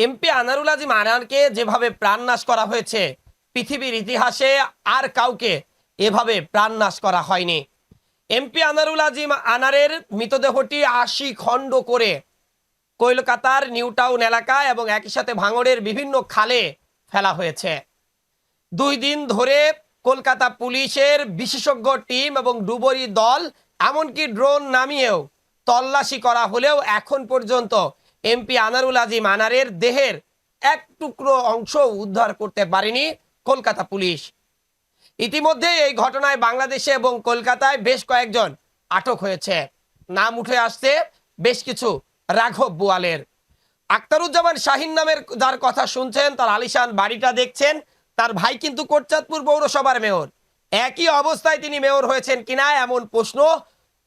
MP Anarul আজিম আনারকে যেভাবে প্রাণনাশ করা হয়েছে, পৃথিবীর ইতিহাসে আর কাউকে এভাবে প্রাণনাশ করা হয়নি। এমপি আনারুল আজিম আনারের মৃতদেহটি ৮০ খণ্ড করে কলকাতার নিউ টাউন এলাকা এবং একই সাথে ভাঙড়ের বিভিন্ন খালে ফেলা হয়েছে। ২ দিন ধরে কলকাতা পুলিশের বিশেষজ্ঞ টিম এবং ডুবুরি দল এমনকি ড্রোন নামিয়েও তল্লাশি করা হলেও এখন পর্যন্ত এমপি আনারুল আজিম আনারের দেহের এক টুকরো অংশ উদ্ধার করতে পারেনি কলকাতা পুলিশ। ইতিমধ্যে এই ঘটনায় বাংলাদেশে এবং কলকাতায় বেশ কয়েকজন আটক হয়েছে। নাম উঠে আসছে বেশ কিছু রাঘব বোয়ালের। আখতারুজ্জামান শাহিন নামের যার কথা শুনছেন, তার আলিশান বাড়িটা দেখছেন, তার ভাই কিন্তু কোটচাঁদপুর পৌরসভার মেয়র। একই অবস্থায় তিনি মেয়র হয়েছেন কিনা এমন প্রশ্ন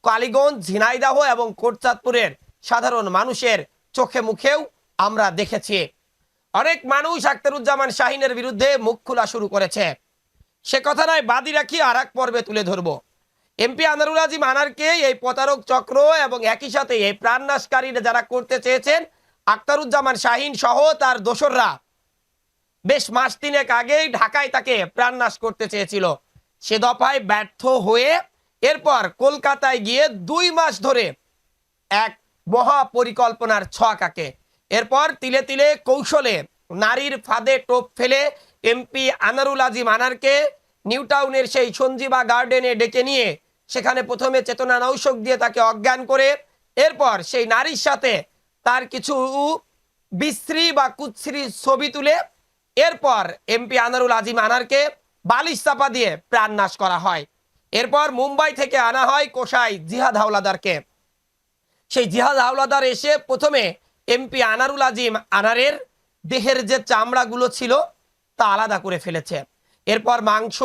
কালীগঞ্জ, ঝিনাইদহ এবং কোটচাঁদপুরের সাধারণ মানুষের চোখে মুখেও আমরা দেখেছি। অনেক মানুষ আখতারুজ্জামান শাহিনের বিরুদ্ধে মুখ খোলা শুরু করেছে। সে কথা নয়, বাদী রাখি আর এক পর্বে তুলে ধরব। এমপি আনারুল আজিম আনারকে এই প্রতারক চক্র এবং একই সাথে এই প্রাণনাশকারীরা যারা করতে চেয়েছেন, আখতারুজ্জামান শাহিন সহ তার দোসররা বেশ মাস ৩ আগেই ঢাকায় তাকে প্রাণনাশ করতে চেয়েছিল। সে দফায় ব্যর্থ হয়ে এরপর কলকাতায় গিয়ে ২ মাস ধরে এক মহা পরিকল্পনার ছক আঁকে। এরপর তিলে তিলে কৌশলে নারীর ফাঁদে টোপ ফেলে এমপি আনারুল আজিম আনারকে নিউ টাউনের সেই সঞ্জীবা গার্ডেনে ডেকে নিয়ে সেখানে প্রথমে চেতনা নৌশক দিয়ে তাকে অজ্ঞান করে এরপর সেই নারীর সাথে তার কিছু বিশ্রী বা কুৎসির ছবি তুলে এরপর এমপি আনারুল আজিম আনারকে বালিশ চাপা দিয়ে প্রাণনাশ করা হয়। এরপর মুম্বাই থেকে আনা হয় কোষাই জিহাদ হাওলাদারকে। সেই জিহাদ হাওলাদার এসে প্রথমে এমপি আনারুল আজিম আনারের দেহের যে চামড়াগুলো ছিল তা আলাদা করে ফেলেছে। এরপর মাংস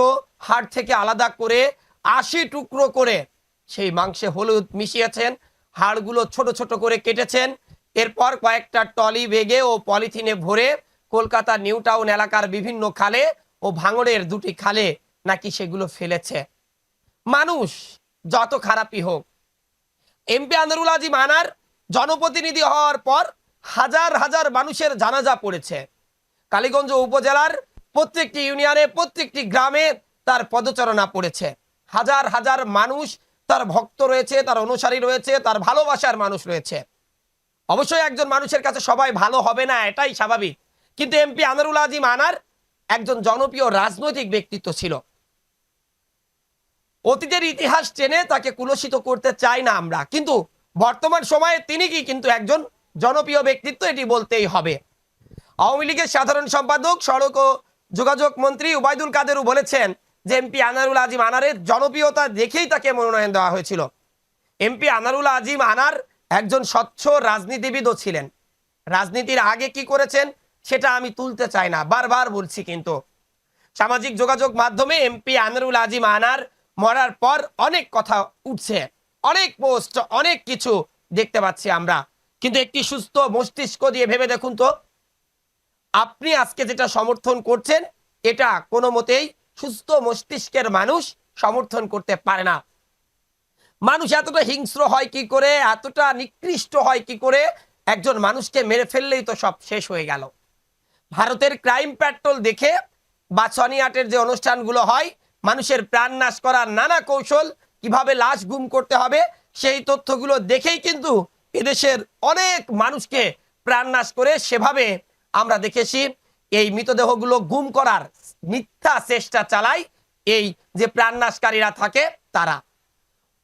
হাড় থেকে আলাদা করে ৮০ টুকরো করে সেই মাংসে হলুদ মিশিয়েছেন, হাড়গুলো ছোট ছোট করে কেটেছেন। এরপর কয়েকটা টলি বেগে ও পলিথিনে ভরে কলকাতা নিউ টাউন এলাকার বিভিন্ন খালে ও ভাঙড়ের ২টি খালে নাকি সেগুলো ফেলেছে। মানুষ যত খারাপই হোক, এমপি আনারুল আজিম আনার জনপ্রতিনিধি হওয়ার পর হাজার হাজার মানুষের জানাজা পড়েছে। কালীগঞ্জ উপজেলার প্রত্যেকটি ইউনিয়নে, প্রত্যেকটি গ্রামে তার পদচারণা পড়েছে। হাজার হাজার মানুষ তার ভক্ত রয়েছে, তার অনুসারী রয়েছে, তার ভালোবাসার মানুষ রয়েছে। অবশ্যই একজন মানুষের কাছে সবাই ভালো হবে না, এটাই স্বাভাবিক। কিন্তু এমপি আনারুল আজিম আনার একজন জনপ্রিয় রাজনৈতিক ব্যক্তিত্ব ছিল। অতীতের ইতিহাস টেনে তাকে কুলসিত করতে চাই না আমরা, কিন্তু বর্তমান সময়ে তিনি কি কিন্তু একজন জনপ্রিয় ব্যক্তিত্ব, এটি বলতেই হবে। আওয়ামী লীগের সাধারণ সম্পাদক, সড়ক ও যোগাযোগ মন্ত্রী ওবায়দুল কাদেরও বলেছেন যে এমপি আনারুল আজিম আনারের জনপ্রিয়তা দেখেই তাকে মনোনয়ন দেওয়া হয়েছিল। এমপি আনারুল আজিম আনার একজন স্বচ্ছ রাজনীতিবিদও ছিলেন। রাজনীতির আগে কি করেছেন সেটা আমি তুলতে চাই না, বারবার বলছি, কিন্তু সামাজিক যোগাযোগ মাধ্যমে এমপি আনারুল আজিম আনার মরার পর অনেক কথা উঠছে, অনেক পোস্ট, অনেক কিছু দেখতে পাচ্ছি আমরা। কিন্তু একটি সুস্থ মস্তিষ্ক দিয়ে ভেবে দেখুন তো, আপনি আজকে যেটা সমর্থন করছেন এটা কোনো মতেই সুস্থ মস্তিষ্কের মানুষ সমর্থন করতে পারে না। মানুষ এতটা হিংস্র হয় কি করে, এতটা নিকৃষ্ট হয় কি করে? একজন মানুষকে মেরে ফেললেই তো সব শেষ হয়ে গেল। ভারতের ক্রাইম পেট্রোল দেখে বা সনি আটের যে অনুষ্ঠানগুলো হয়, মানুষের প্রাণ নাশ করার নানা কৌশল, কিভাবে লাশ গুম করতে হবে, সেই তথ্যগুলো দেখেই কিন্তু এদেশের অনেক মানুষকে প্রাণ নাশ করে সেভাবে আমরা দেখেছি এই মৃতদেহগুলো গুম করার মিথ্যা চেষ্টা চালায় এই যে প্রাণনাশকারীরা থাকে তারা।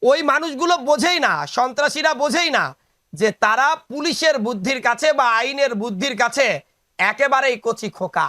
ওই মানুষগুলো বোঝেই না, সন্ত্রাসীরা বোঝেই না যে তারা পুলিশের বুদ্ধির কাছে বা আইনের বুদ্ধির কাছে একেবারেই কচি খোকা।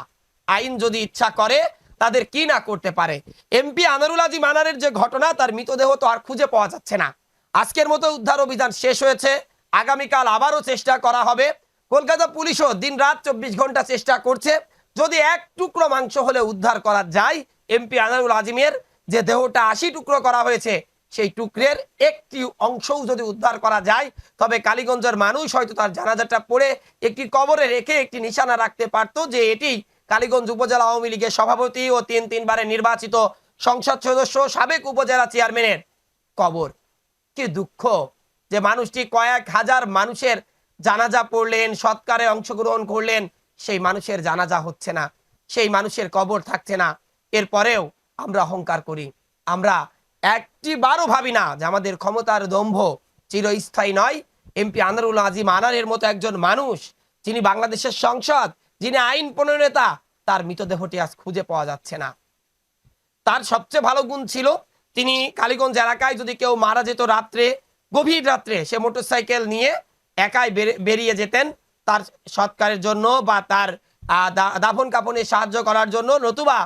আইন যদি ইচ্ছা করে তাদের কি না করতে পারে। এমপি আনারুল আজিম আনারের যে ঘটনা, তার মৃতদেহ তো আর খুঁজে পাওয়া যাচ্ছে না। আজকের মতো উদ্ধার অভিযান শেষ হয়েছে, আগামীকাল আবারও চেষ্টা করা হবে। কলকাতা পুলিশও দিন রাত ২৪ ঘন্টা চেষ্টা করছে, যদি এক টুকরো মাংস হলে উদ্ধার করা যায় এমপি আনারুল আজিমের যে দেহটা ৮০ টুকরো করা হয়েছে সেই টুকরের একটি অংশও যদি উদ্ধার করা যায়, তবে কালীগঞ্জের মানুষ হয়তো তার জানাজাটা পড়ে একটি কবরে রেখে একটি নিশানা রাখতে পারতো যে এটি কালীগঞ্জ উপজেলা আওয়ামী লীগের সভাপতি ও ৩বারের নির্বাচিত সংসদ সদস্য, সাবেক উপজেলা চেয়ারম্যানের কবর। কি দুঃখ যে মানুষটি কয়েক হাজার মানুষের জানাজা পড়লেন, সৎকারে অংশগ্রহণ করলেন, সেই মানুষের জানাজা হচ্ছে না, সেই মানুষের কবর থাকছে না। এরপরেও আমরা অহংকার করি, আমরা একটিবারও ভাবি না যে আমাদের ক্ষমতার দম্ভ চিরস্থায়ী নয়। এমপি আনারুল আজিম আনারের মতো একজন মানুষ, যিনি বাংলাদেশের সংসদ, যিনি আইন প্রণেতা, তার মৃতদেহটি আজ খুঁজে পাওয়া যাচ্ছে না। তার সবচেয়ে ভালো গুণ ছিল, তিনি কালীগঞ্জ এলাকায় যদি কেউ মারা যেত রাত্রে, গভীর রাত্রে, সে মোটরসাইকেল নিয়ে একাই বেরিয়ে যেতেন তার সৎকারের জন্য বা তার দাফন কাফনে সাহায্য করার জন্য, নতুবা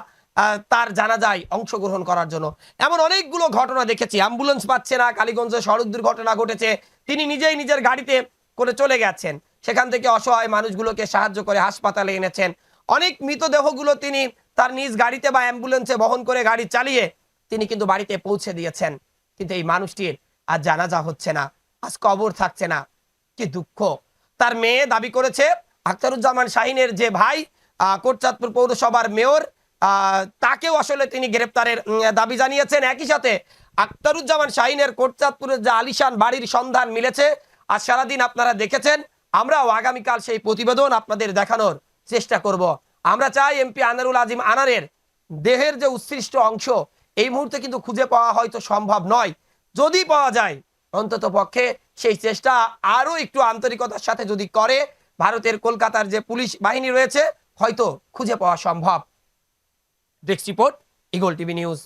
তার জানাজায় অংশগ্রহণ করার জন্য। এমন অনেকগুলো ঘটনা দেখেছি, অ্যাম্বুলেন্স পাচ্ছে না, কালীগঞ্জে সড়ক দুর্ঘটনা ঘটেছে, তিনি নিজেই নিজের গাড়িতে করে চলে গেছেন, সেখান থেকে অসহায় মানুষগুলোকে সাহায্য করে হাসপাতালে এনেছেন। অনেক মৃতদেহগুলো তিনি তার নিজ গাড়িতে বা অ্যাম্বুলেন্সে বহন করে গাড়ি চালিয়ে তিনি কিন্তু বাড়িতে পৌঁছে দিয়েছেন। কিন্তু এই মানুষটির আজ জানাজা হচ্ছে না, আজ কবর থাকছে না। কি দুঃখ। তার মেয়ে দাবি করেছে, আখতারুজ্জামান শাহিনের যে ভাই কোটচাঁদপুর পৌরসভার মেয়র, তাকেও আসলে তিনি গ্রেপ্তারের দাবি জানিয়েছেন। একই সাথে আখতারুজ্জামান শাহিনের কোটচাঁদপুরের যে আলিশান বাড়ির সন্ধান মিলেছে, আজ সারাদিন আপনারা দেখেছেন, আমরাও আগামীকাল সেই প্রতিবেদন আপনাদের দেখানোর চেষ্টা করব। আমরা চাই এমপি আনারুল আজিম আনারের দেহের যে উৎসৃষ্ট অংশ এই মুহূর্তে কিন্তু খুঁজে পাওয়া হয়তো সম্ভব নয়। যদি পাওয়া যায়, অন্তত পক্ষে সেই চেষ্টা আরো একটু আন্তরিকতার সাথে যদি করে, ভারতের কলকাতার যে পুলিশ বাহিনী রয়েছে, হয়তো খুঁজে পাওয়া সম্ভব। Desk report, eagle TV news.